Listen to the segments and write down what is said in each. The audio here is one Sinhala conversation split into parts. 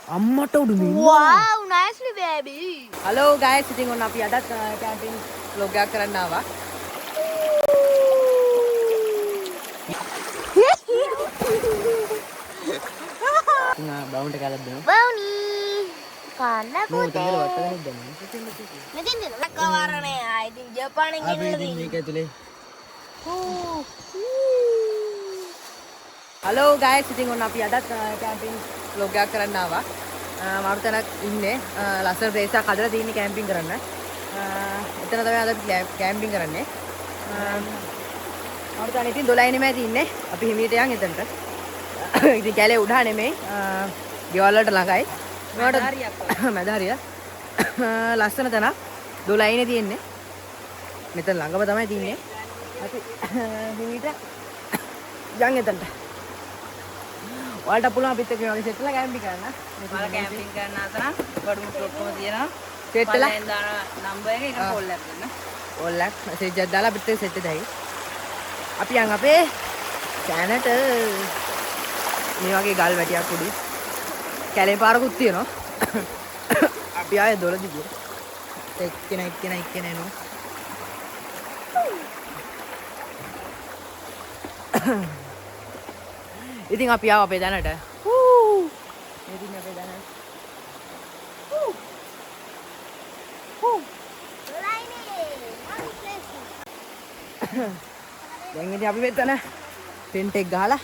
අම්මට උඩු මින්න. Wow, nicely baby. Hello guys, ඉතින් ඔන්න අපි අදත් කැම්පින් vlog එකක් කරන්න ආවා. බවුන්ට කාලක් දෙනවා. Bawni. Kana ko මම උතන de. වට්ටගෙනක් දැම්මා. Metin din. Nakawarane ay din Japan අපි ngin ඉතින් din. මේක ඇතුලේ. හලෝ ගයිස්, ඉතින් ඔන්න අපි අදත් කැම්පින් vlog එකක් කරන්න ආවා. මාරු තැනක් ඉන්නේ. ලස්සන ප්ලේස් එකක් හදලා තියෙන්නේ කැම්පින් කරන්න. එතන තමයි අද කැම්පින් කරන්නේ. මාරු තැන ඉතින් 12 නෙමෙයි තියෙන්නේ. අපි හිමීට යන් එතනට. ඉතින් කැලේ උඩ නෙමෙයි. ගෙවල් වලට ළඟයි. මැද හරිය. ලස්සන තැනක් 12 නේ තියෙන්නේ. මෙතන ළඟම තමයි තියෙන්නේ. අපි හිමීට යන් එතනට. ඔයාලට පුළුවන් අපිත් එක්ක වගේ සෙට් වෙලා කැම්පින් කරන්න. මල කැම්පින් කරන අතර බඩු ඔක්කොම තියෙනවා. සෙට් වෙලා පල්ලෙන් දාන නම්බර් එක ඊට කෝල් එකක් දෙන්න. ඕල්ලක් මෙසේජ් එකක් දාලා අපිත් එක්ක සෙට් වෙදයි. අපි යන් අපේ කැනට මේ වගේ ගල් වැටියක් උඩින් කැලේ පාරකුත් තියෙනවා. අපි ආයේ 12 දිගට. එක්කෙනා එනවා. ඉතින් අපි ආව අපේ දැනට. ඉතින් අපේ දැනට. දැන් ඉතින් අපි මෙතන ටෙන්ට් එක ගහලා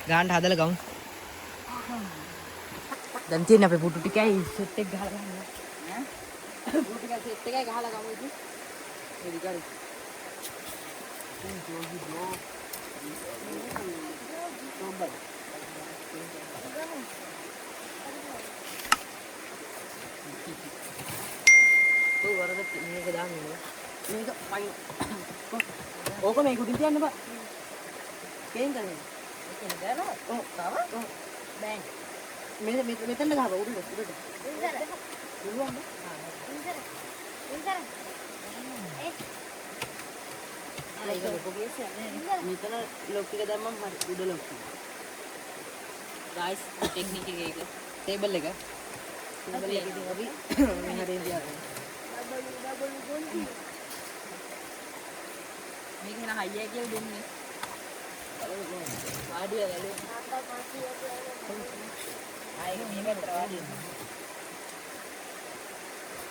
ගාන්න හදලා ගමු. දැන් තියෙන අපේ පුටු ටිකයි සෙට් එක ගහලා ගන්න. ඈ? පුටු ටික සෙට් එකයි ගහලා ගමු ඉතින්. එදි කරි. මේක දාන්න ඕනේ. මේක පයින්. ඕක මේක උඩින් තියන්න බා. කේන් කරන්නේ. ඒක නේද? ඔව්, තාම? ඔව්. බෑන්. මෙතන ගහව උඩට. පුළුවන්ද? ඒක ලොකු ගියස් නෑ. මෙතන ලොක් ටික දැම්මම හරි උඩ ලොක්. ගයිස් ටෙක්නික් එක ඒක. ටේබල් එක. ටේබල් එක ඉතින් අපි මේ හරියෙන් තියාගන්න. මේක න හයිය කියලා දුන්නේ. ආඩිය වැලේ. ආයෙ මේ පැත්තට ආඩිය.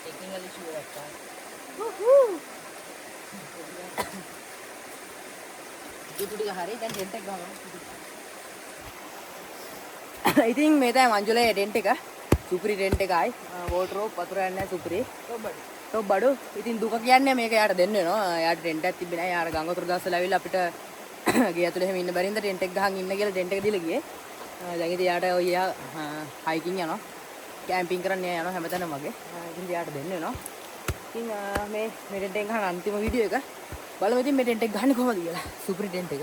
ටෙක්නිකල් ඉෂුව එකක්. පුටු ටික හරි දැන් ටෙන්ට් එක ගහමු. ඉතින් මේ තමයි මංජුලේ ටෙන්ට් එක. සුපිරි ටෙන්ට් එකයි. වෝඩ්‍රෝබ් වතුර යන්නේ සුපිරි. ටොප් බඩු. ඉතින් දුක කියන්නේ මේක යාට දෙන්න වෙනවා. යාට ටෙන්ට් එකක් තිබ්බේ නෑ. යාර ගංගතුරු දවස්වල ඇවිල්ලා අපිට ගේ ඇතුලේ එහෙම ඉන්න බැරි හින්දා ටෙන්ට් එක ගහන් ඉන්න කියලා ටෙන්ට් එක දීලා ගියේ. දැන් ඉතින් යාට ඔය හයිකින් යනවා. කැම්පින් කරන්න යනවා හැමතැනම වගේ. ඉතින් යාට දෙන්න වෙනවා. ඉතින් මේ ටෙන්ට් එක ගහන අන්තිම වීඩියෝ එක බලමු ඉතින් මේ ටෙන්ට් එක ගහන්නේ කොහොමද කියලා. සුපිරි ටෙන්ට් එක.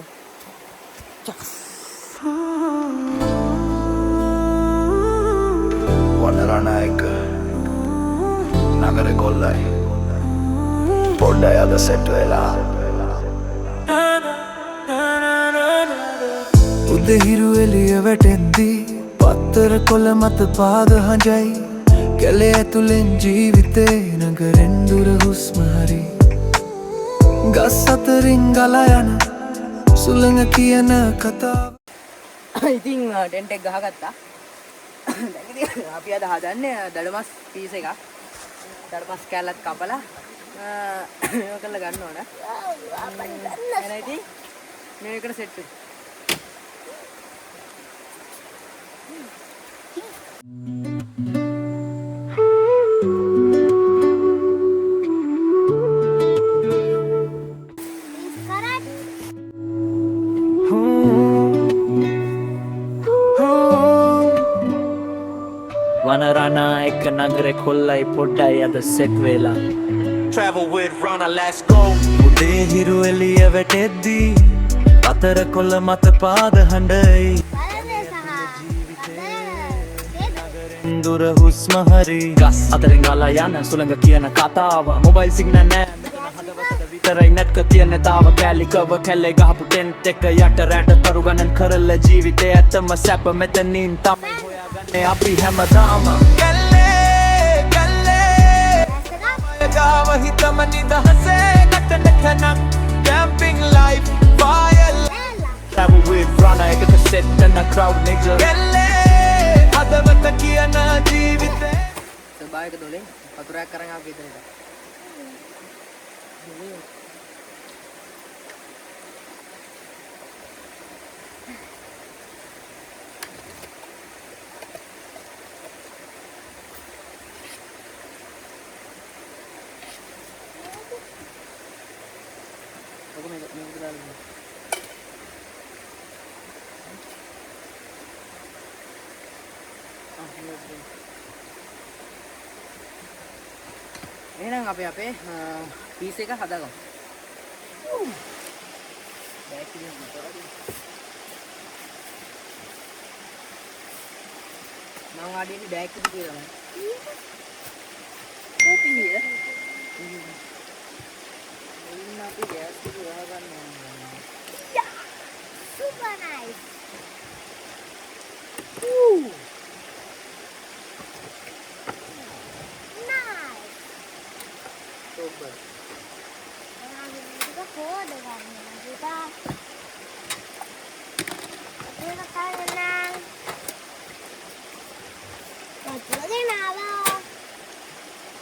වනරණයක නගර කොල්ලයි පොඩ්ඩයි අද සෙට් වෙලා උදහිරු එළිය වැටෙද්දී පත්තර කොළ මත පාද හඬයි කැලේ ඇතුලෙන් ජීවිතේ නගරෙන් දුර හුස්ම හරි ගස් අතරින් ගලා යන සුළඟ කියන කතාව. ඉතින් ටෙන්ට් එක ගහගත්තා. දැන් ඉතින් අපි අද හදන්නේ දඩමස් පීස් එකක්. දඩමස් කෑල්ලක් කපලා මේක කරලා ගන්න ඕන. එහෙනම් ඉතින් මේකට සෙට් වෙයි. වනරණා එක නගරේ කොල්ලයි පොඩ්ඩයි අද සෙට් වෙලා Travel with Rana, let's go. උදේ හිරු එළිය වැටෙද්දී පතර කොළ මත පාද හඬයි දුර හුස්ම හරි ගස් අතරින් ගලා යන සුළඟ කියන කතාව මොබයිල් සිග්නල් නෑ මෙතන හදවතට විතරයි නැත්ක තියෙන තාව කැලිකව කැලේ ගහපු ටෙන්ට් එක යට රැට තරු ගණන් කරලා ජීවිතේ ඇත්තම සැප මෙතනින් තමයි හොයාගන්නේ මේ අපි හැමදාම ගාව හිතම නිදහසේ නටන කැනක් camping life fire travel with Rana එකට set කරන crowd nigga හදවත කියන ජීවිතේ ස්වභාවික දොලෙන් වතුරක් කරන් ආව ගෙදරට. ඔක මේක දාලා. එහෙනම් අපි අපේ පීස් එක හදාගමු. බෑග් එකේ මොකද? මම ආඩියේ බෑග් එක කියලා මම. Copy here. ඉන්න අපි ගෑස් එක වහගන්න ඕනේ. Super nice. Nice. Super. Kita kode kan kita. Kita kangen. Betul lagi nala.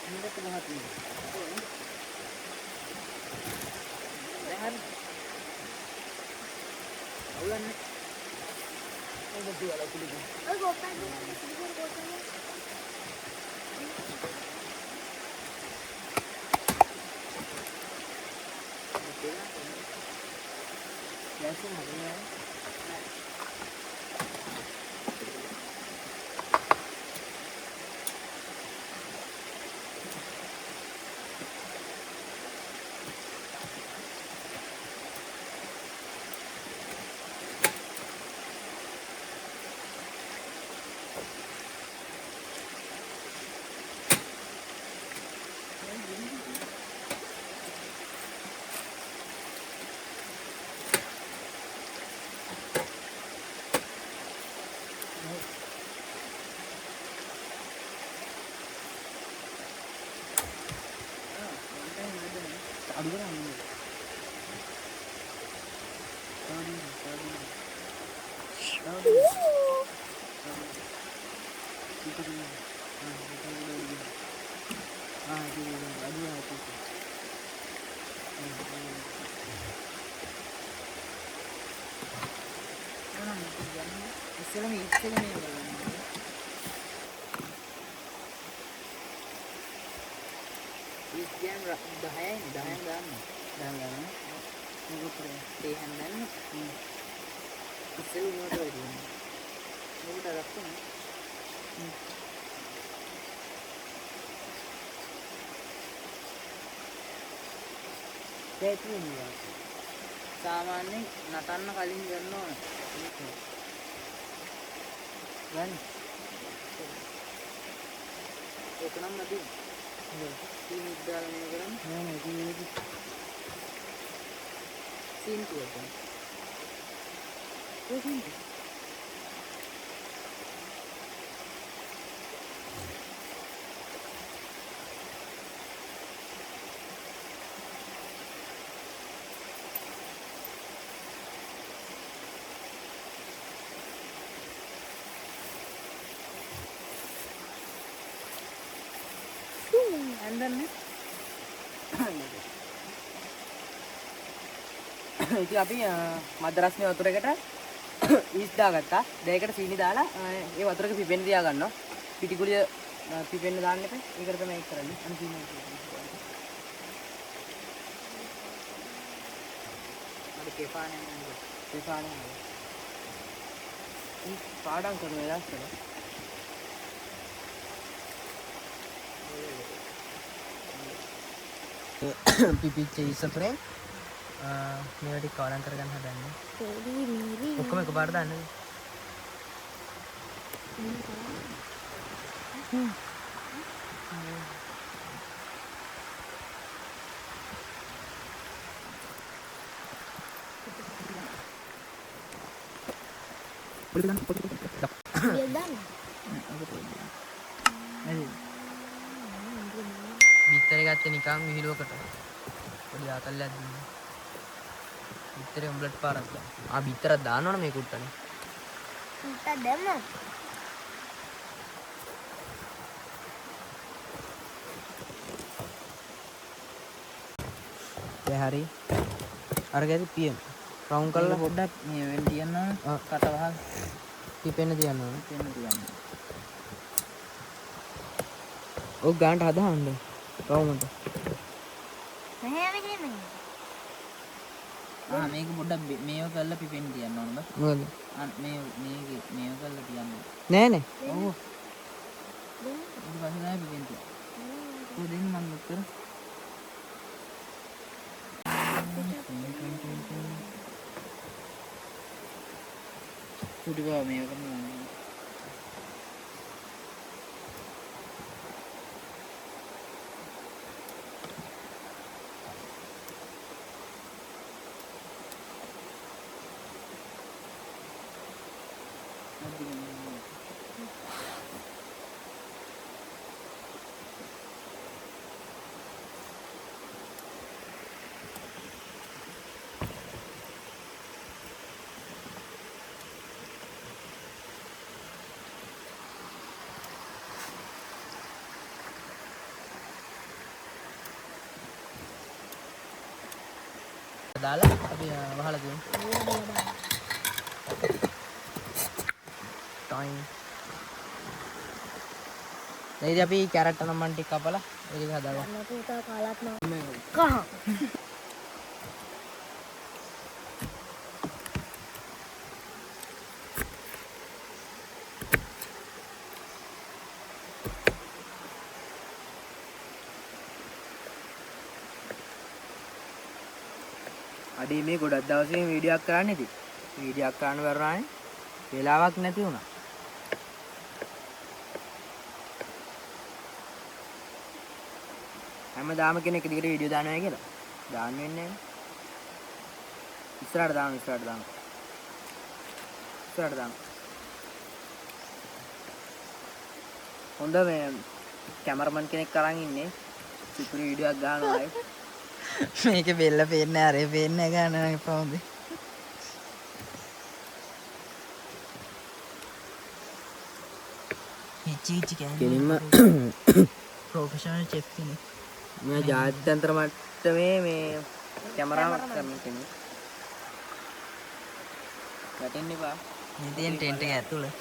Ini tuh banget nih. Rehan. Ulan. Ini berdua lagi dulu. Oh, gopan. Gopan. Biasa nggak ya? අඩු කරා නේ. ඉස්සෙල්ලාම ඉස්සෙල්ලාම Istian 10 දාන්න. මොකද ඒ හන්දන්නේ. ඉස්සෙල් උනට වැඩි. මොකට රක්කම. දෙතුනිය. සාමාන්‍යයෙන් නටන්න කලින් ගන්න ඕන. ගන්න. ඒක නම් නැති. Sini dalam ini kan? Mana ini? Sini tu apa? Oh sini. And then ඉතින් අපි මද්රස්නේ වතුරකට ඊස් දාගත්තා. දෙයකට සීනි දාලා ඒ වතුරක පිපෙන්න තියා ගන්නවා. පිටිකුලිය පිපෙන්න දාන්න එපා. ඒකට තමයි ඒක කරන්නේ. අන්න සීනි. අර කේපානේ නේද? කේපානේ. මේ පාඩම් කරන වෙලාවට පිපිච්ච ඉස්සතුරෙන් මේවට කවලම් කරගන්න හදන්නේ. ඔක්කොම එකපාරට දාන්නේ. Dia dan. බිත්තරේ ගත්තේ නිකන් විහිළුවකට. පොඩි ආතල්ලයක් දුන්නා. බිත්තරේ උම්ලට් පාරක් දාන්න. බිත්තරක් දාන්නවනේ මේ කුට්ටනේ. උන්ට දැම්මා. ඒ හරි. අර ගැති පියන. රවුන්ඩ් කරලා පොඩ්ඩක් මේ වෙන් තියනවා කට වහල් පිපෙන්න තියනවා. දෙන්න තියන්න. ඔක් ගානට හදාන්න. රවුමට. මෙහෙම මෙහෙම. මේක පොඩ්ඩක් මේව කරලා පිපෙන්න තියන්න ඕන බස්. මොකද? මේව කරලා තියන්න. නෑ නෑ. ඔව්. ඊට පස්සේ තමයි පිපෙන්න තියන්නේ. ඔය දෙන්න මම උත්තර. චුටි බා මේව කරනවා. දාලා අපි වහලා දෙමු. ටයිම්. දැන් අපි කැරට් නම් මන් ටික කපලා ඒක හදාගමු. නැතු උතා කාලත් නෑ. කහ. අඩේ මේ ගොඩක් දවසකින් වීඩියෝ එකක් කරන්න ඉතින්. වීඩියෝ එකක් කරන්න බැරුණානේ. වෙලාවක් නැති වුණා. හැමදාම කෙනෙක් දිගට වීඩියෝ දානවා කියලා. දාන්න වෙන්නේ නැහැ. ඉස්සරහට දාන්න. හොඳ මේ කැමරමන් කෙනෙක් අරන් ඉන්නේ. සුපිරි වීඩියෝ එකක් ගන්නවා live. මේකේ බෙල්ල පේන්නේ අරේ පේන්නේ ගන්න එපා හොඳේ. හිචි කෙලින්ම ප්‍රොෆෙෂනල් චෙෆ් කෙනෙක්. මේ ජාත්‍යන්තර මට්ටමේ මේ කැමරාවක් කරන කෙනෙක්. වැටෙන්න එපා. මේ තියෙන ටෙන්ට් එක ඇතුළේ.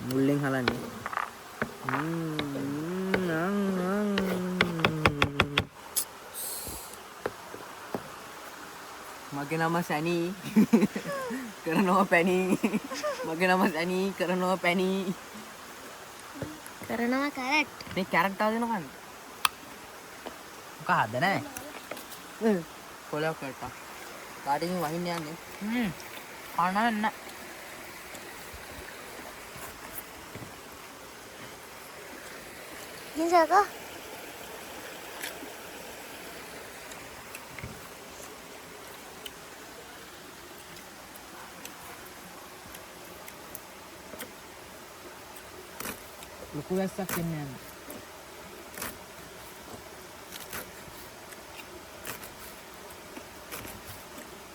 මුල්ලෙන් හලන්නේ. මගේ නම සැනී කරනවා පැණී. මගේ නම සැනී කරනවා පැණී. කරනවා කැරට්. මේ කැරට් ආව දෙන කන්න. මොකක්ද නැහැ. කොලයක් කරටා. කාටින් වහින්න යන්නේ. කනන්න. ඉන්සක. ලොකු වැස්සක් එන්නේ නැහැ.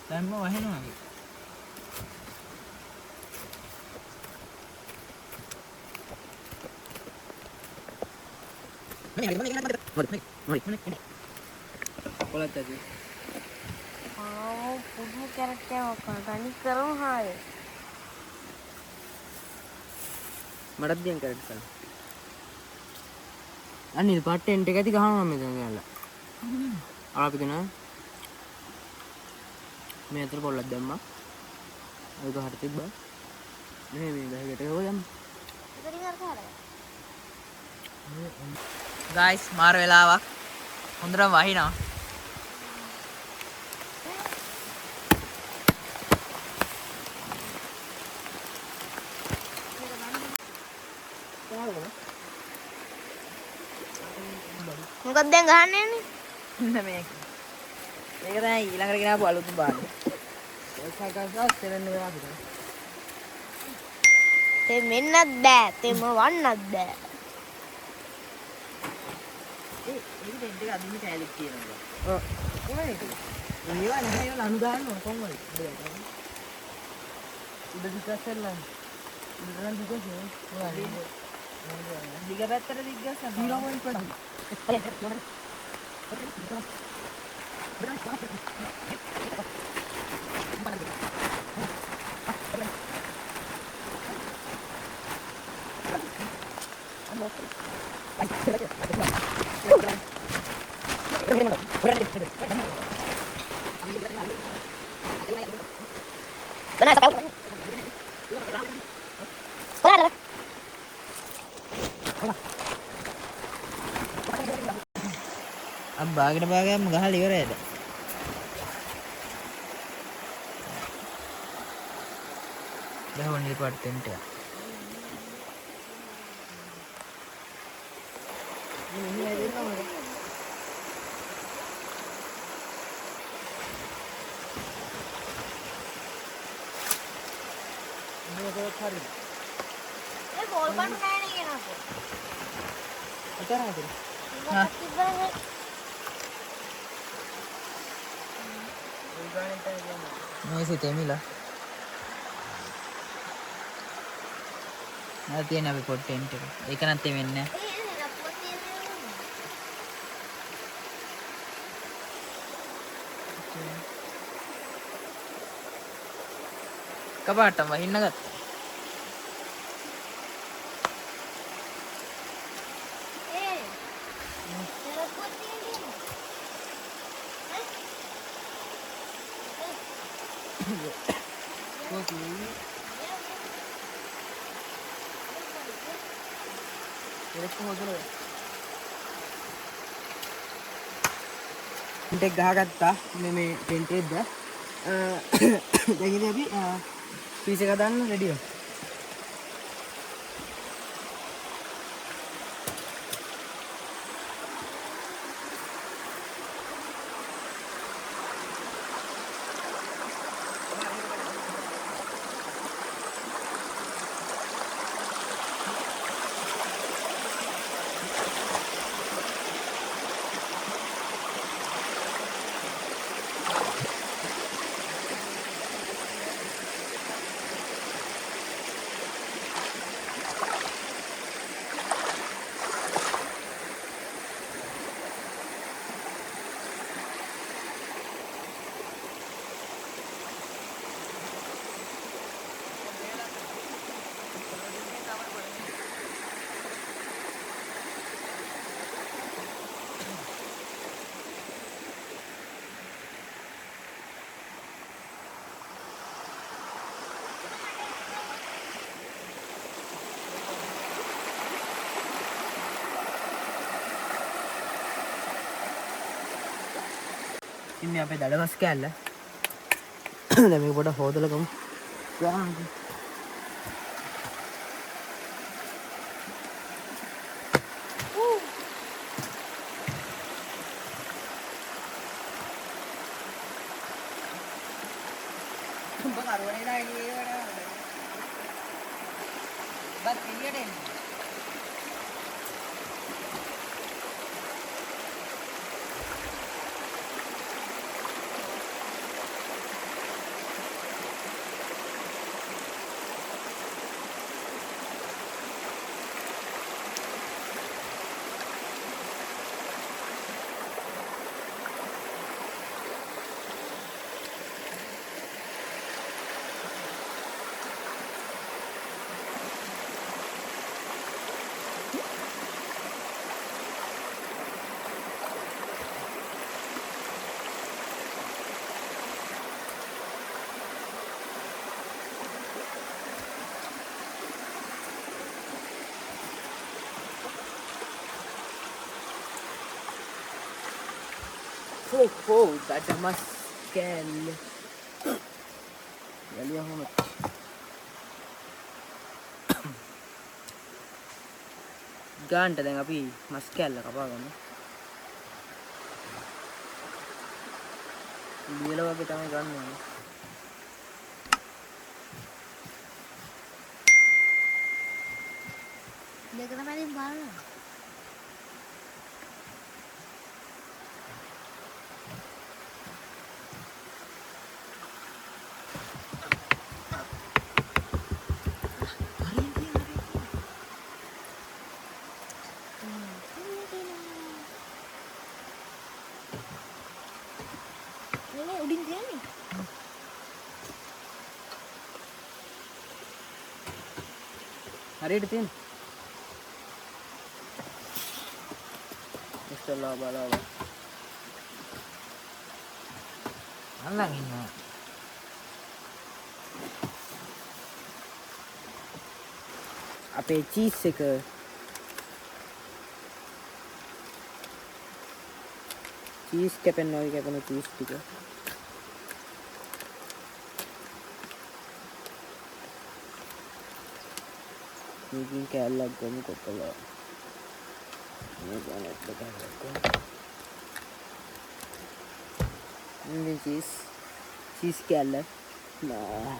දැන්ම වහිනවා. කොලත් ඇති. පුදු කැරට් එකක් තනි කරමු හාය. මටත් දියන් කැරට් කරන්න. අනිල් පාට ටෙන්ට් එක ඇති ගහනවා මෙතන ගාලා. ආපු දෙනා. මේ අතර පොල්ලක් දැම්මා. ඒක හරියට තිබ්බා. මේ බෑගට ගව යන්න. ඉතින් අර කාරය. ගයිස් මාර වෙලාවක් හොඳට වහිනවා. මොකක්ද දැන් ගහන්නේ නේ? ඉන්න මේක. ඒක තමයි ඊළඟට ගෙනාවු අලුත් බාන්නේ. ඒක සකස් කරන්න වෙනවා අපිට. තේ මෙන්නත් බෑ. තේ වන්නත් බෑ. මේක ටෙන්ට් එක අදින්න කැලෙක් කියනවා. ඔව්. කොහේද? මේවා නැහැ ඒවා ලනු දාන්න ඕන කොහොමද? උඩ දිගස්සල්ලා. උඩරන් දිගස්සේ. දිග පැත්තට දිග්ගස්සන්න. 0.5. අම් බාගෙන බාගයක්ම ගහලා ඉවරයිද? දහවල් නිර්පාට ටෙන්ට් එක. ඒ බෝල් බන් නෑ නේ කියනවා. එතරම්ද? මොකක්ද තිබ්බනේ? නොයිසි තෙමිලා. ආ තියෙන අපි පොඩ් ටෙන්ට් එක. ඒක නම් තෙමෙන්නේ නැහැ. ඒ නේ අපුව තියෙන්නේ. කපාටම වහින්න ගත්තා. ඒ අපුව තියෙන්නේ. ටෙන්ට් එක ගහගත්තා මේ ටෙන්ට් එකද දැන් ඉතින් අපි පීස් එක දාන්න රෙඩි වෙමු. ඉතින් මේ අපේ දඩමස් කෑල්ල. දැන් මේක පොඩ්ඩක් හොදලා ගමු. දඩමස් කෑල්ල. යලියම ගාන්ට දැන් අපි මස් කෑල්ල කපා ගමු. ලියලා වගේ තමයි ගන්න ඕනේ. දෙක තමයි බලන්න. ini udin dia nih. හරියට තියෙන. ඉස්සල්ලා බලවා. අල්ලන් ඉන්නවා. අපේ චීස් එක චීස් කැපෙනවා වගේ කැපෙන චීස් ටික. මේකින් කෑල්ලක් ගමු කොටලා. මේ ගානක් දෙකක්. මේ චීස් කෑල්ල. නා.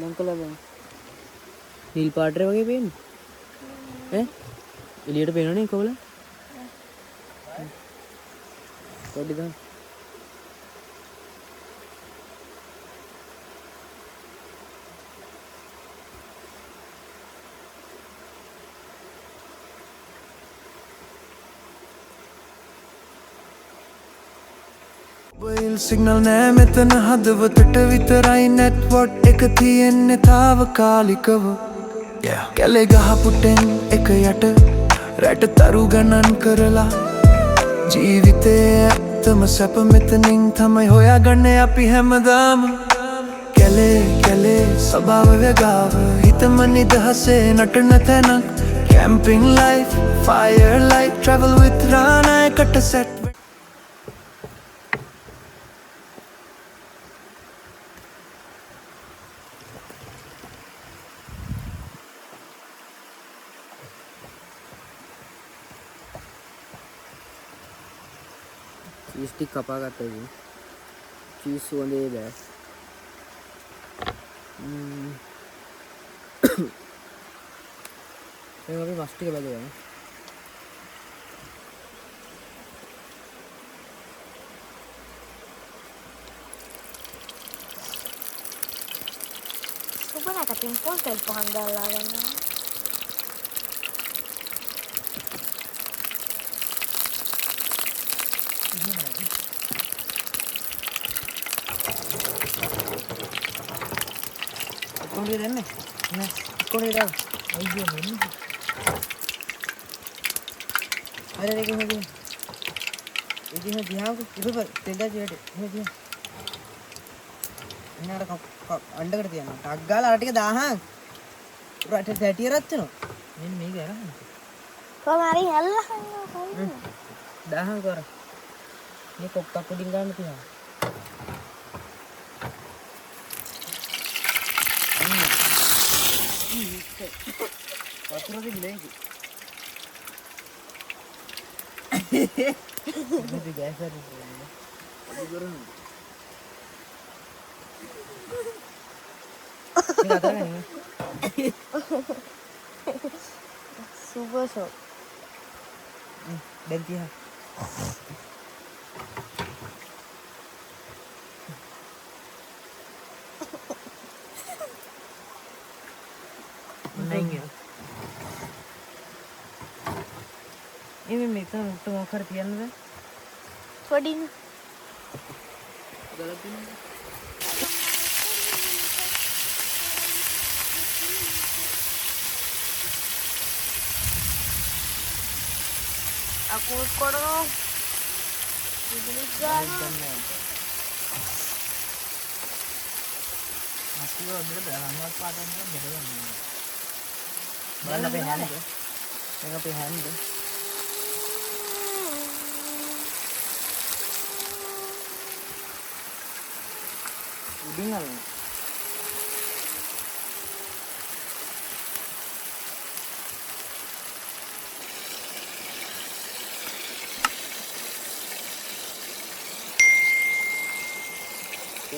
ලංකලා බං. නිල් පාටර වගේ පේන්නේ. ඈ? එළියට පේනවනේ කොහොල? පොඩි දාන්න. මොබයිල් සිග්නල් නෑ මෙතන හදවතට විතරයි නෙට්වර්ක් එක තියෙන්නේ තාවකාලිකව කැලේ ගහපුටෙන් එක යට රැට තරු ගණන් කරලා ජීවිතයේ ඇත්තම සැප මෙතනින් තමයි හොයාගන්නේ අපි හැමදාම කැලේ ස්වභාවය ගාව හිතම නිදහසේ නටන තැනක් camping life fire light travel with රානායකට සෙට් චීස් ටික කපා ගත්තා ඉතින්. චීස් සුවඳේ බෑ. දැන් අපි මස් ටික බැලුවා. Coba nak timpul ke pohon dalam. කොහොමද දෙන්නේ? නෑ. කොහොමද දාන්නේ? අයියෝ මෙන්න. අර දෙක හොදි. ඉතින් දිහාක ඉබබ තෙන්දා ජීවිතේ. හොදි. එනාට අණ්ඩකට තියනවා. ටක් ගාලා අර ටික දාහන්. රට සැටිය රත් වෙනවා. මෙන්න මේක අරන්. Kau mari Allah. දාහන් කර. මේ කොක්කක් උඩින් ගන්න තියනවා. වතුරද ගිලෙන්කි. මේක ගෑස් හරි ඉන්නේ. ඒක කරන්නේ. මේක අතර ගන්නේ. Super show. දැන් තියා. ini meter untuk ngakar tian be Kodin. galapin Aku korong. Ini kan. masih ada dalam padan kan betul. බලන්න අපේ හැන්ද මේක අපේ හැන්ද උඩින් අල්ලන්න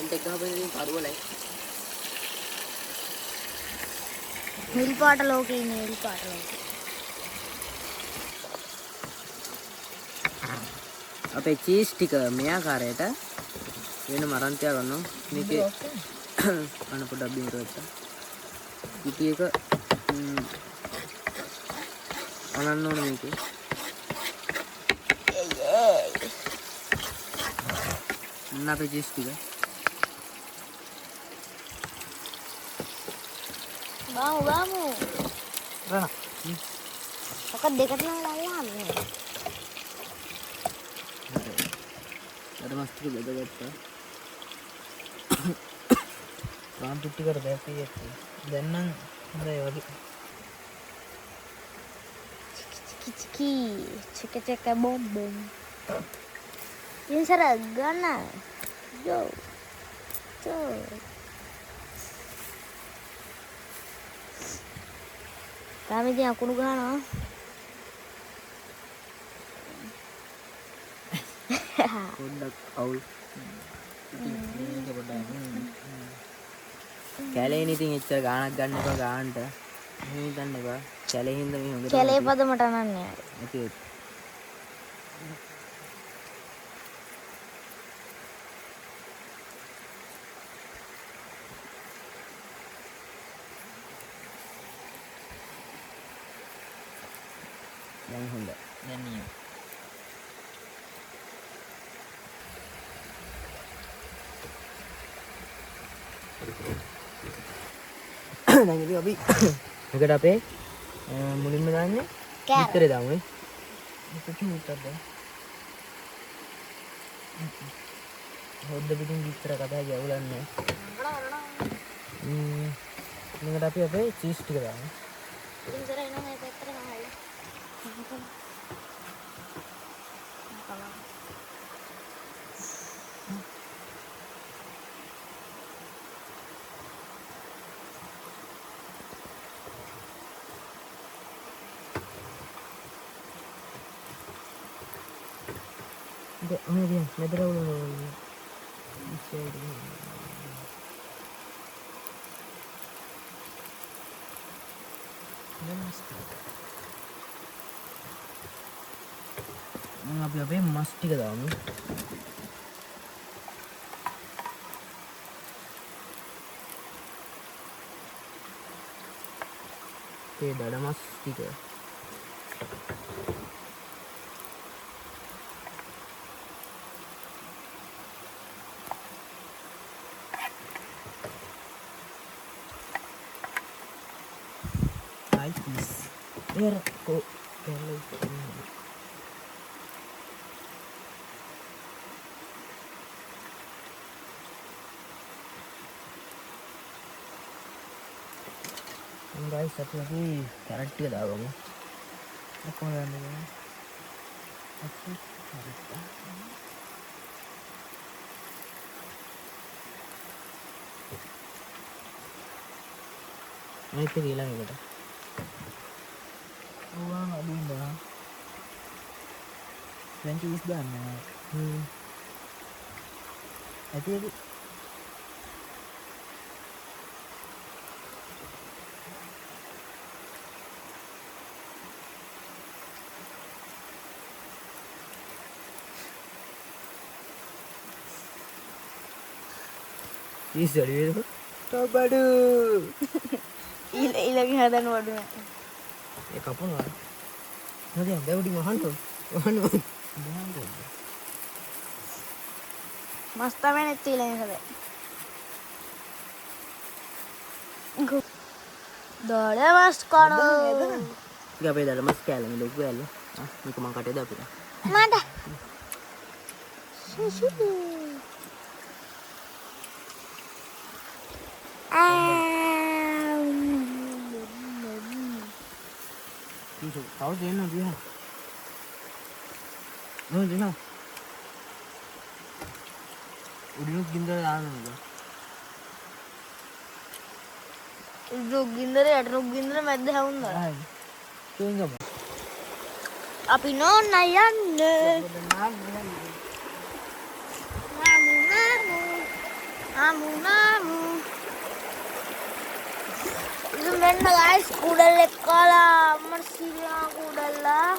ඩෙන්ට් එක ගහපු ඉතින් පරුවලයි. නිල් පාට ලෝකේ ඉන්නේ නිල් පාට ලෝකේ. අපේ චීස් ටික මේ ආකාරයට වෙන මරන් තියා ගන්නවා. මේකේ අන්න පොඩ්ඩක් බින්දර වෙච්චා. ඉති එක අනන්න ඕනේ මේකේ. අපේ චීස් ටික බාමු රණ මොකක් දෙකට නම් ලාන්නේ. අර මස් ටික බෙදගත්තා. රාම් පිටි කර බැස්සියෙත් දැන් නම් හොඳයි වගේ. චිකි චික බොම් බොම්. ඉන්සර ගන්න. යෝ. තාමේදී අකුණු ගහනවා. පොඩ්ඩක් අවුල්. කැලේන ඉතින් එච්චර ගාණක් ගන්න එපා ගානට. මෙහෙම හිතන්න එපා. කැලේ හින්දා මේ හොඳට. කැලේ පදමට අනන්නේ. ඇති ඒක. දැන් හොඳයි. දැන් නියම. දැන් ඉතින් අපි එකට අපේ මුලින්ම දාන්නේ කෑරට්. විතරේ දාමු නේ. ඒක චූට්ටක් දැන්. හොද්ද පිටින් විතර කතා කියවලන්නේ. ඊළඟට අපි අපේ චීස් ටික දාමු. ඉන්සර එනවා මේ පැත්තට ගහලා. අපි අපේ මස් ටික දාමු. ඒ දඩ මස් ටික please. Here, go. guys, අපි අපි කැරට් ටික දාගමු. කොහොමද යන්නේ? අපි මේක කියලා මේකට. ඕවා අදින්දා. 20 is done. ඇති ඇති. Is that it? Tobadu. ඊළඟ හදන්න වඩු නෑ. ඒ කපනවා. හරි දැන් වහන්න. මස් තමයි නැති ඊළඟ හදේ. දොඩ මස් කන. ඉතින් අපේ දඩ මස් කෑල්ලනේ ලොකු කෑල්ල. මේක මං කටේ දාපිලා. මට. සුසු. Kau sini dia. No, dia. Udah gindar anu. රුග්ගින්දර යට රුග්ගින්දර මැද්ද හැවුන්දා. Hai. Tu enggak, Bang? අපි නෝන්න යන්න. Namu. Itu mana guys? Kuda lekala, mersinya kuda lah.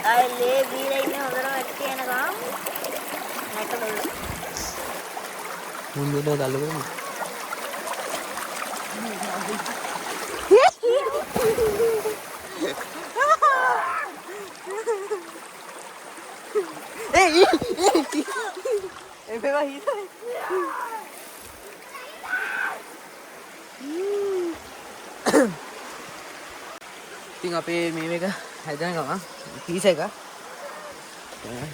Aile bila ini orang mati anak kam. Naik dulu. Mundur dah lalu kan. ඉතින් අපේ මේ මේක හැදෙන ගමන් පීස් එක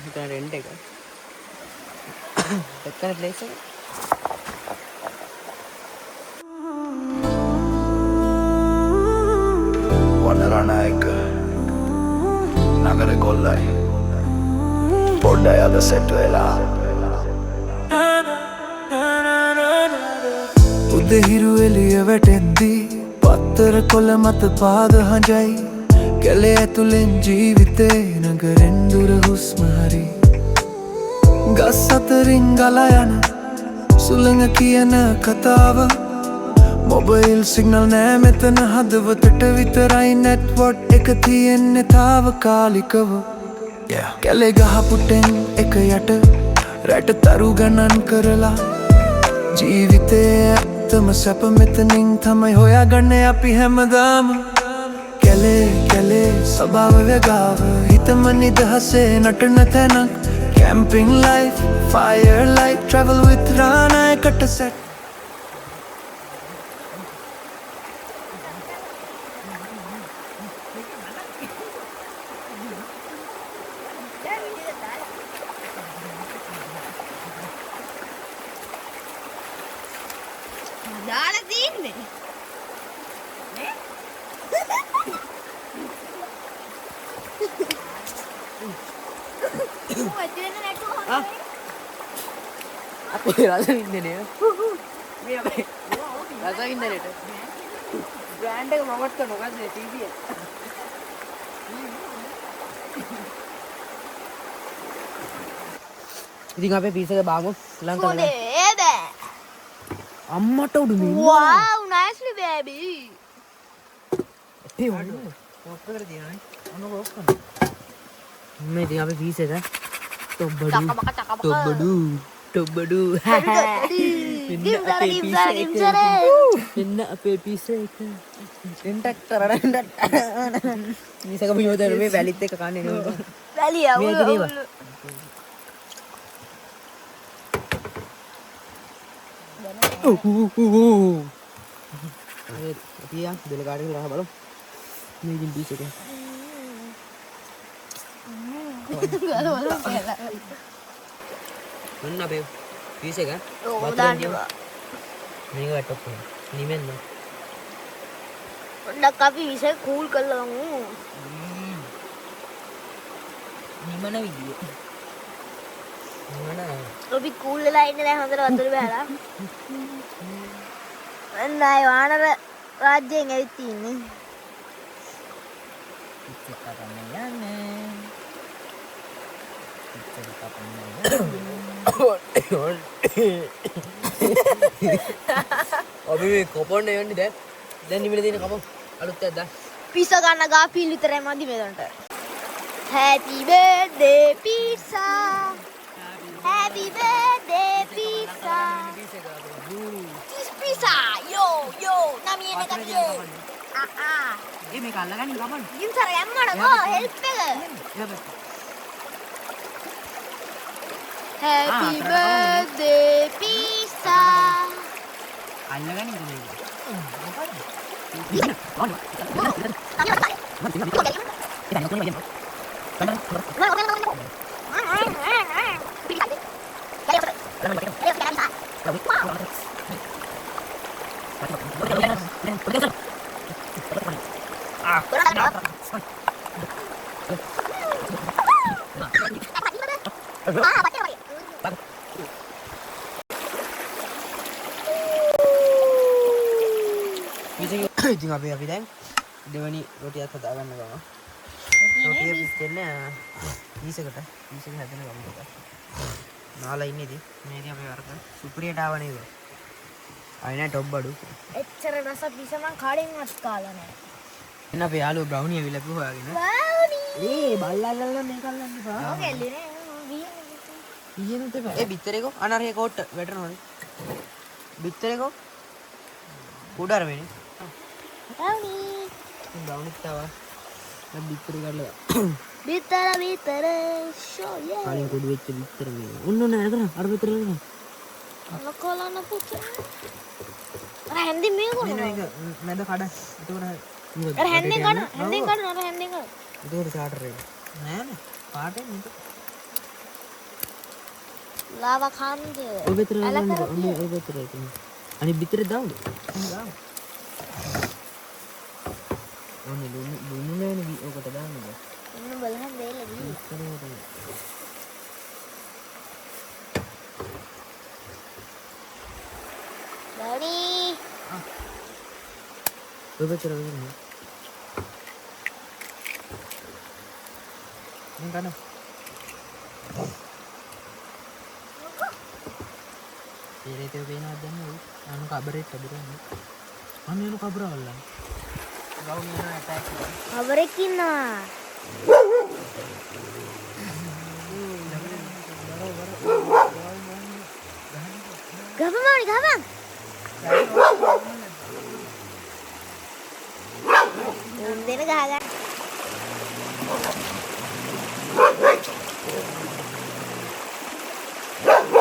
හිතන රෙන්ට් එක එක්කන ප්ලේස් එක වනරණයක නගර කොල්ලයි පොඩ්ඩයි අද සෙට් වෙලා උදහිරු එළිය වැටෙද්දී පත්තර කොළ මත පාද හඬයි කැලේ ඇතුලෙන් ජීවිතේ නගරෙන් දුර හුස්ම හරි ගස් අතරින් ගලා යන සුළඟ කියන කතාව මොබයිල් සිග්නල් නෑ මෙතන හදවතට විතරයි නෙට්වර්ක් එක තියෙන්නේ තාවකාලිකව කැලේ ගහපුටෙන් එක යට රැට තරු ගණන් කරලා ජීවිතේ ඇත්තම සැප මෙතනින් තමයි හොයාගන්නේ අපි හැමදාම කැලේ සබාව වේගාව හිතම නිදහසේ නටන තැනක් camping life fire light travel with රාණයකට සැට දාලා තින්නේ. අපේ රස වින්දනේ මේ අපේ රස වින්දනේට බ්‍රෑන්ඩ් එක ප්‍රොමෝට් කරන මොකද්ද ටීවී එක ඉතින් අපේ පීස් එක බාමු ලංකාවේ බෑ. අම්මට උඩු මේ Wow, nicely baby. ඒ වුණා ඔක්කොම තියනනේ මොනක ඔක්කොම මේ ඉතින් අපේ පීස් එක Cakap cakap. තොබ්බඩු එන්න අපේ පීස් එක එන්ටක් කරන්න මිසක බිමතර මේ වැලිත් එක කන්නේ නේ Valley ya. මේක දේවා තියා දෙල කාටේ ගහ බලමු මේ ඉතින් පීස් එක මොන්න අපේ පීස් එක මේක වැට්ටක් නිමෙන්න Nak kapi bisa cool kalau kamu. නිමන විදිය නිමන Lebih cool lah ini lah hantar hantar bela. Nah, mana raja yang itu ini. අපි මේ කොපොන්න යන්නේ දැන් නිමිල තියෙන කප අලුත් එකක් දාන්න Pizza karena gapi literal mandi medonta. Happy birthday pizza. Happy birthday pizza. Cheese pizza. Yo. Nami ini kan yo. ඒ මේක අල්ලගන්නේ කපන්න Ini cara yang mana go? Help me. Happy birthday pizza. අල්ලගන්නේ මේක ඉතින් අපි දැන් දෙවනි රොටියත් හදා ගන්න ගමන් රොටිය පිස්සෙන්නේ පීසකට පීසක හැදෙන ගමනක නාලා ඉන්නේ ඉතින් මේක අපේ වරක සුප්‍රියට ආව නේද අයිනා ටොප් බඩු එච්චර රස පිස මං කඩෙන්වත් කාලා නැහැ. එන්න අපේ යාළුවා බ්‍රවුනි ඇවිල්ලා අපි හොයාගෙන බ්‍රවුනි. බල්ලල්ලල්ලා මේක අල්ලන්න එපා ඔක එල්ලේ නෑ. ඊයනොත් එපා බිත්තරේකෝ අනරේ කෝට්ට වැටෙනවනේ බිත්තරේකෝ උඩර වෙන්නේ බ්‍රවුනි. බ්‍රවුනිත් තාවා බිත්තරේ ගල්ලා බිත්තර ෂෝ යේ. කලින් කුඩු වෙච්ච බිත්තර මේ ඔන්න නෑ කරා අර බිත්තර කරා ලකොලන පුතේ. අර හැන්දි මේ මෙන්න කරනවා. මේක මැද කඩ එතකොට අර හැන්දෙන් ගන්න. හැන්දෙන් ගන්න අර හැන්දෙන් ගන්න. එතකොට චාටර් එක නෑනේ පාටෙන් මේක ලාවා කන්දේ. ඔය බිත්තර ගන්න ඔන්න ඔය බිත්තර එක අනිත් බිත්තරේ දාන්න දාන්න ඔන්න දුන්නු නෑනේ ඔකට දාන්න බෑ ඉන්න බලහන් දෙල දී. බ්‍රවුනි. ඔය බිත්තර ගන්න මම ගන්න ඒරේතේ වෙනවද දන්නේ අනු කබරේ කබරන්නේ අනු කබරවල්ලා ගවුන් යන ඇටැක් කවරෙක් ඉන්නවා. ගමමානි ගමන්. දෙන ගහගන්න.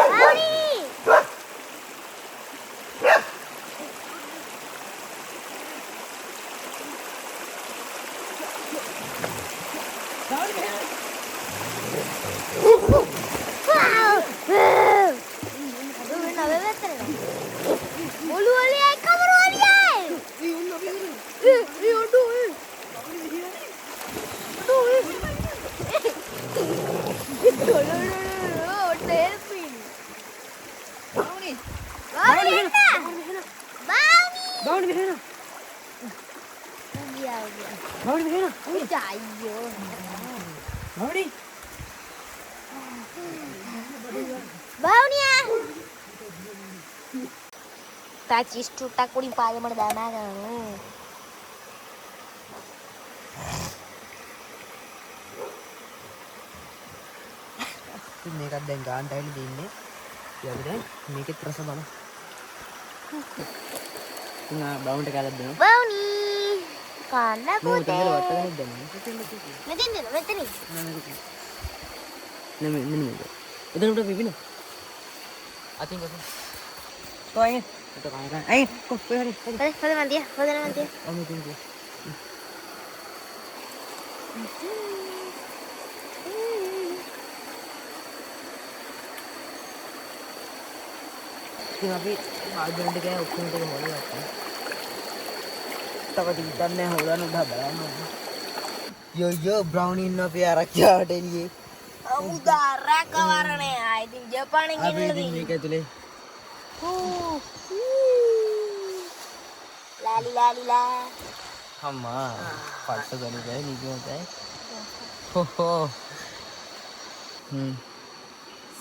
බ්‍රවුනි. Tacis tutak kuring pala merdana kan. මේකත් දැන් ගාන්ට ඇවිල්ලා දින්නේ. ඊයද දැන් මේකෙත් රස බලන්න. තුනා බවුන්ට කාලක් දෙනවා. Bawni. Kana මේ putih. උතන වට්ටගෙන දෙන්න. Metin dulu, metin nih. නෙමෙයි මෙන්න මේක. එතන උඩ පිපින. අතින් කොහොමද? කොහෙන්? itu kan ayo kok pergi Pada nanti ya, pada nanti ya. oh tunggu tapi ajan deh kayak ukun tuh mau lihat kan tapi ikannya udah balano yo brownie na प्यारा क्या daily Udara kawarane, itu Jepang yang अभी दिन में क्या तुले Lali lali la. हाँ पार्ट तो करनी चाहिए नीचे होता है हो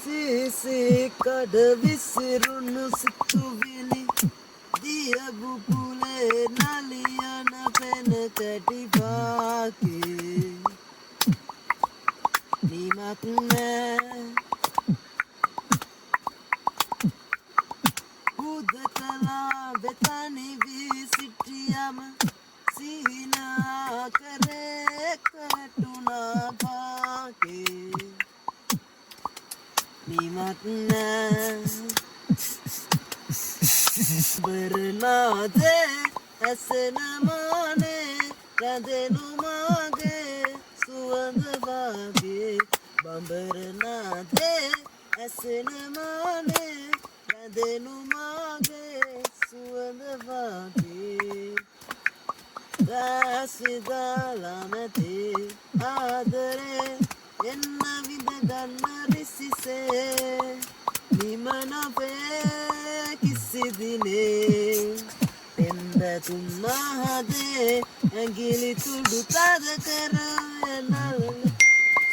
सीसे कड विसरुनु सितुविनी दिया बुपुले नालिया न पेन कटी पाके नीमक में उदतला बेतानी विसिटियम सीना करे कटुना पाके नीमक में बरना दे ऐसे न माने रंदे नुमागे सुवंद बागे बंबरना दे ऐसे न माने रंदे नुमागे सुवंद बागे दासिदालामते आदरे එන්න විඳ ගන්න රිසිසේ නිමන පේ කිසි දිනේ එන්න තුම්මා හදේ ඇගිලි තුඩු තද කරවන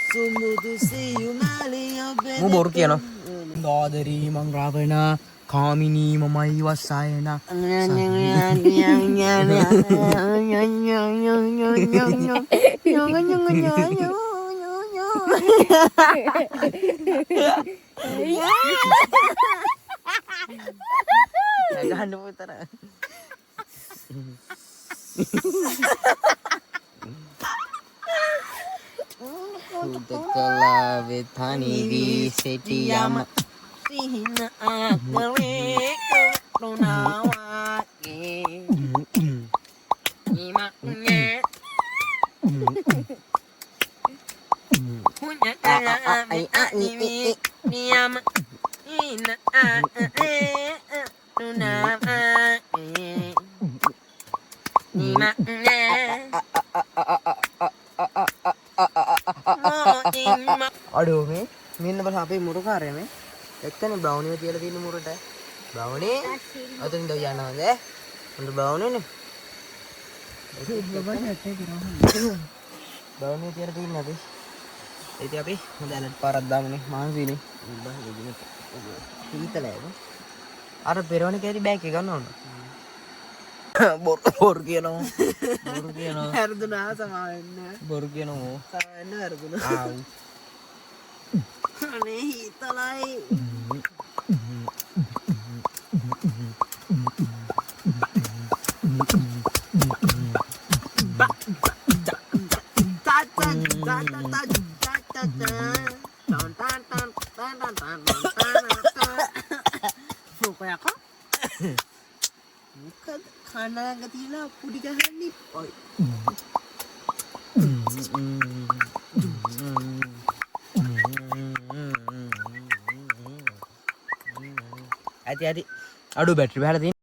සුමුදු සියුමලි ඔබේ මු බොරු කියනවා දාදරී මං රාවණ කාමිනී මමයි වස්සායන ගන්න පුතර උදකලා වෙතනිදී සිටියම සිහින ආත්මවේ කරුණාවාගේ නිමක්නේ පුඤ්ඤ කලායි අනිවි නියම ඉන ආේ කරුණාවාගේ නිමක්නේ අඩෝ මේ මෙන්න බල අපේ මුරුකාරය මේ එක්කනේ බ්‍රවුනි තියලා තියෙන මුරට බ්‍රවුනි අතෙන් ද යනවාද උන්ට බ්‍රවුනිනේ බ්‍රවුනි තියලා තියෙන අපි ඉතින් අපි හොඳට පාරක් දාමුනේ මාන්සිනේ හිතලයි අර පෙරවන කැරි බෑග් එක ගන්න ඕන බොරු කියනවා හරිදුනා සමාවෙන්න බොරු කියනවා සමාවෙන්න හරිදුනා ආව් අනේ හිතලයි මොකද කනග තියලා පුඩි ගහන්නේ ඔයි ඇති අඩු බැටරි බහලා තියෙන